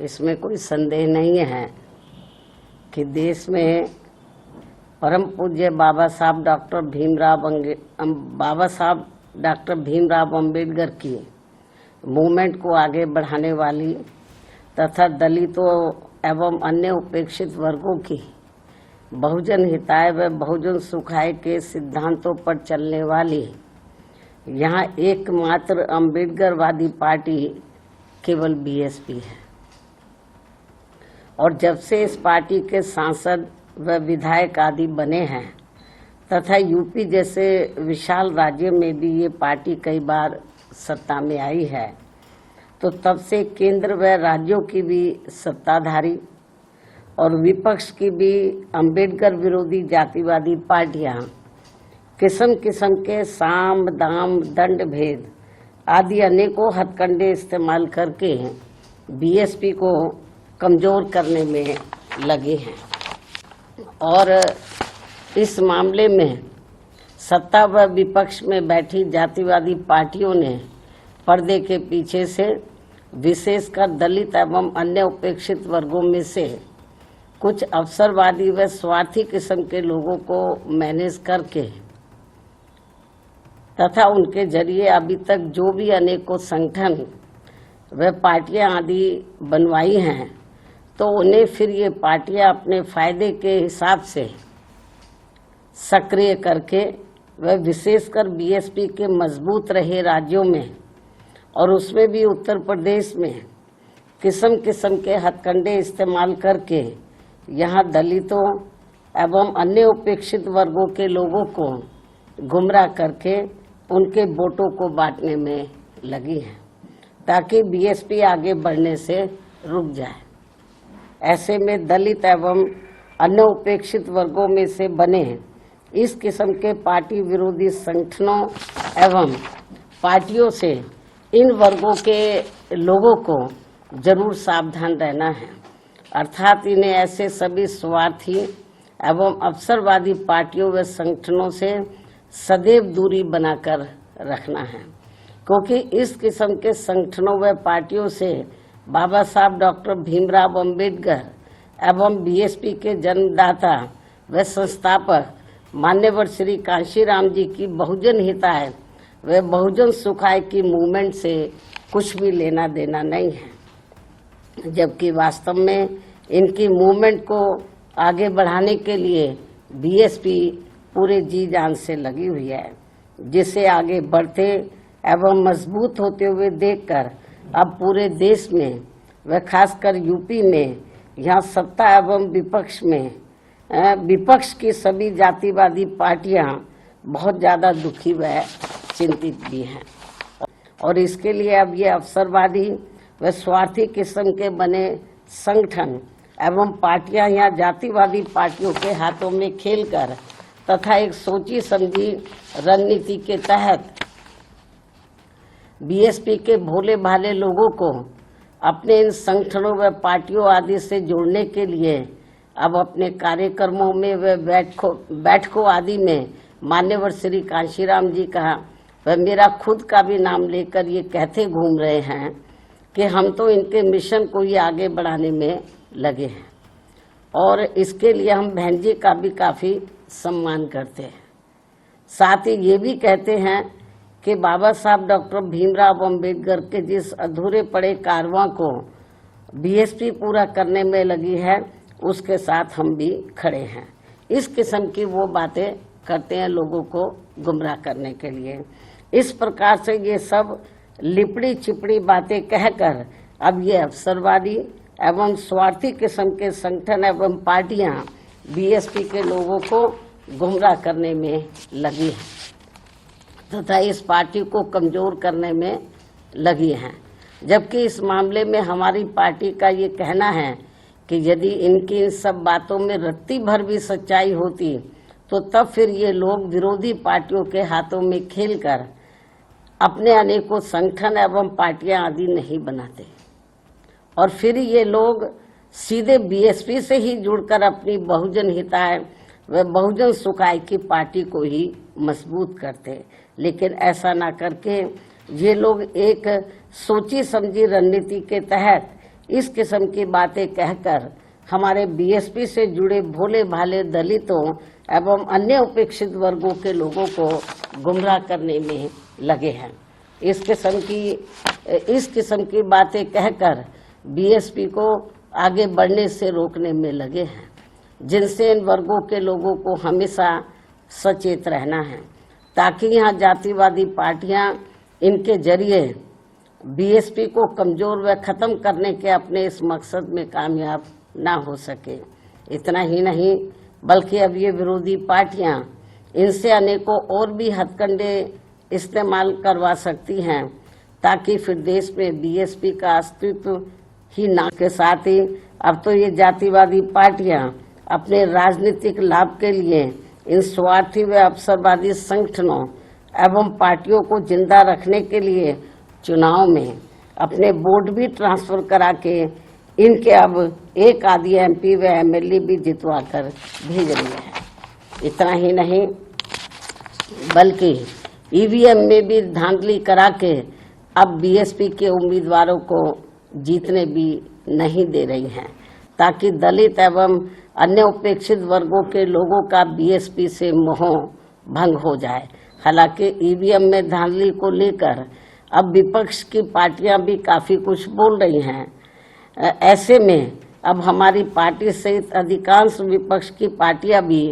इसमें कोई संदेह नहीं है कि देश में परम पूज्य बाबा साहब डॉक्टर भीमराव अंबेडकर की मूवमेंट को आगे बढ़ाने वाली तथा दलितों एवं अन्य उपेक्षित वर्गों की बहुजन हिताय व बहुजन सुखाय के सिद्धांतों पर चलने वाली यहाँ एकमात्र अम्बेडकरवादी पार्टी केवल बीएसपी है। और जब से इस पार्टी के सांसद व विधायक आदि बने हैं तथा यूपी जैसे विशाल राज्य में भी ये पार्टी कई बार सत्ता में आई है, तो तब से केंद्र व राज्यों की भी सत्ताधारी और विपक्ष की भी अंबेडकर विरोधी जातिवादी पार्टियां किस्म किस्म के साम दाम दंड भेद आदि अनेकों हथकंडे इस्तेमाल करके बीएसपी को कमजोर करने में लगे हैं। और इस मामले में सत्ता व विपक्ष में बैठी जातिवादी पार्टियों ने पर्दे के पीछे से विशेषकर दलित एवं अन्य उपेक्षित वर्गों में से कुछ अवसरवादी व स्वार्थी किस्म के लोगों को मैनेज करके तथा उनके जरिए अभी तक जो भी अनेकों संगठन व पार्टियां आदि बनवाई हैं, तो उन्हें फिर ये पार्टियां अपने फायदे के हिसाब से सक्रिय करके व विशेषकर बीएसपी के मजबूत रहे राज्यों में और उसमें भी उत्तर प्रदेश में किस्म किस्म के हथकंडे इस्तेमाल करके यहाँ दलितों एवं अन्य उपेक्षित वर्गों के लोगों को गुमराह करके उनके वोटों को बांटने में लगी है ताकि बीएसपी आगे बढ़ने से रुक जाए। ऐसे में दलित एवं अन्य उपेक्षित वर्गों में से बने इस किस्म के पार्टी विरोधी संगठनों एवं पार्टियों से इन वर्गों के लोगों को जरूर सावधान रहना है, अर्थात इन्हें ऐसे सभी स्वार्थी एवं अवसरवादी पार्टियों व संगठनों से सदैव दूरी बनाकर रखना है, क्योंकि इस किस्म के संगठनों व पार्टियों से बाबा साहब डॉक्टर भीमराव अंबेडकर एवं बीएसपी के जन्मदाता व संस्थापक मान्यवर श्री कांशीराम जी की बहुजन हिताय व बहुजन सुखाय की मूवमेंट से कुछ भी लेना देना नहीं है, जबकि वास्तव में इनकी मूवमेंट को आगे बढ़ाने के लिए बीएसपी पूरे जी जान से लगी हुई है, जिसे आगे बढ़ते एवं मजबूत होते हुए देखकर अब पूरे देश में व खासकर यूपी में यहाँ सत्ता एवं विपक्ष की सभी जातिवादी पार्टियां बहुत ज़्यादा दुखी व चिंतित भी हैं। और इसके लिए अब ये अवसरवादी व स्वार्थी किस्म के बने संगठन एवं पार्टियां यहाँ जातिवादी पार्टियों के हाथों में खेलकर तथा एक सोची समझी रणनीति के तहत बीएसपी के भोले भाले लोगों को अपने इन संगठनों व पार्टियों आदि से जोड़ने के लिए अब अपने कार्यक्रमों में व बैठकों आदि में मान्यवर श्री कांशीराम जी का व मेरा खुद का भी नाम लेकर ये कहते घूम रहे हैं कि हम तो इनके मिशन को ही आगे बढ़ाने में लगे हैं और इसके लिए हम बहन जी का भी काफ़ी सम्मान करते हैं। साथ ही ये भी कहते हैं कि बाबा साहब डॉक्टर भीमराव अंबेडकर के जिस अधूरे पड़े कारवां को बीएसपी पूरा करने में लगी है, उसके साथ हम भी खड़े हैं। इस किस्म की वो बातें करते हैं लोगों को गुमराह करने के लिए। इस प्रकार से ये सब लिपड़ी चिपड़ी बातें कहकर अब ये अवसरवादी एवं स्वार्थी किस्म के संगठन एवं पार्टियां बीएसपी के लोगों को गुमराह करने में लगी है तथा इस पार्टी को कमजोर करने में लगी हैं। जबकि इस मामले में हमारी पार्टी का ये कहना है कि यदि इनकी इन सब बातों में रत्ती भर भी सच्चाई होती तो तब फिर ये लोग विरोधी पार्टियों के हाथों में खेलकर अपने अनेकों संगठन एवं पार्टियां आदि नहीं बनाते और फिर ये लोग सीधे बीएसपी से ही जुड़कर अपनी बहुजन हिताय व बहुजन सुखाय की पार्टी को ही मजबूत करते। लेकिन ऐसा ना करके ये लोग एक सोची समझी रणनीति के तहत इस किस्म की बातें कहकर हमारे बीएसपी से जुड़े भोले भाले दलितों एवं अन्य उपेक्षित वर्गों के लोगों को गुमराह करने में लगे हैं। इस किस्म की बातें कहकर बीएसपी को आगे बढ़ने से रोकने में लगे हैं, जिनसे इन वर्गों के लोगों को हमेशा सचेत रहना है, ताकि यहाँ जातिवादी पार्टियां इनके जरिए बीएसपी को कमजोर व खत्म करने के अपने इस मकसद में कामयाब ना हो सके। इतना ही नहीं बल्कि अब ये विरोधी पार्टियां इनसे अनेकों और भी हथकंडे इस्तेमाल करवा सकती हैं, ताकि फिर देश में बीएसपी का अस्तित्व ही ना के साथ ही अब तो ये जातिवादी पार्टियां अपने राजनीतिक लाभ के लिए इन स्वार्थी व अवसरवादी संगठनों एवं पार्टियों को जिंदा रखने के लिए चुनाव में अपने वोट भी ट्रांसफर करा के इनके अब एक आधी एमपी व एमएलए भी जितवा कर भेज रही है। इतना ही नहीं बल्कि ईवीएम में भी धांधली करा के अब बीएसपी के उम्मीदवारों को जीतने भी नहीं दे रही हैं, ताकि दलित एवं अन्य उपेक्षित वर्गों के लोगों का बीएसपी से मोह भंग हो जाए। हालांकि ईवीएम में धांधली को लेकर अब विपक्ष की पार्टियां भी काफी कुछ बोल रही हैं। ऐसे में अब हमारी पार्टी सहित अधिकांश विपक्ष की पार्टियां भी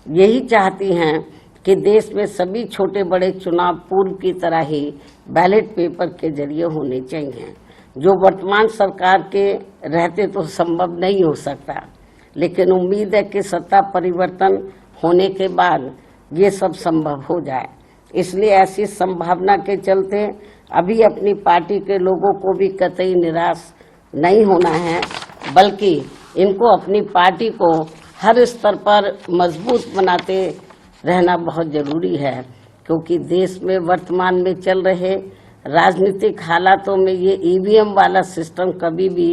यही चाहती हैं कि देश में सभी छोटे बड़े चुनाव पूर्व की तरह ही बैलेट पेपर के जरिए होने चाहिए, जो वर्तमान सरकार के रहते तो संभव नहीं हो सकता। लेकिन उम्मीद है कि सत्ता परिवर्तन होने के बाद ये सब संभव हो जाए। इसलिए ऐसी संभावना के चलते अभी अपनी पार्टी के लोगों को भी कतई निराश नहीं होना है, बल्कि इनको अपनी पार्टी को हर स्तर पर मजबूत बनाते रहना बहुत जरूरी है, क्योंकि देश में वर्तमान में चल रहे राजनीतिक हालातों में ये ईवीएम वाला सिस्टम कभी भी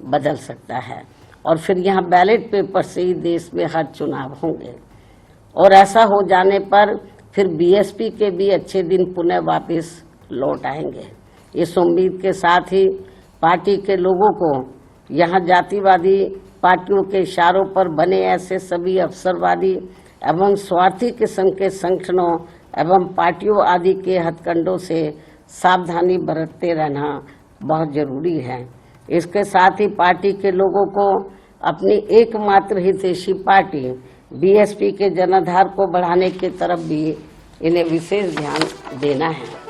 बदल सकता है और फिर यहाँ बैलेट पेपर से ही देश में हर चुनाव होंगे। और ऐसा हो जाने पर फिर बीएसपी के भी अच्छे दिन पुनः वापस लौट आएंगे। इस उम्मीद के साथ ही पार्टी के लोगों को यहाँ जातिवादी पार्टियों के इशारों पर बने ऐसे सभी अवसरवादी एवं स्वार्थी किस्म के संगठनों एवं पार्टियों आदि के हथकंडों से सावधानी बरतते रहना बहुत जरूरी है। इसके साथ ही पार्टी के लोगों को अपनी एकमात्र हितैषी पार्टी बीएसपी के जनाधार को बढ़ाने की तरफ भी इन्हें विशेष ध्यान देना है।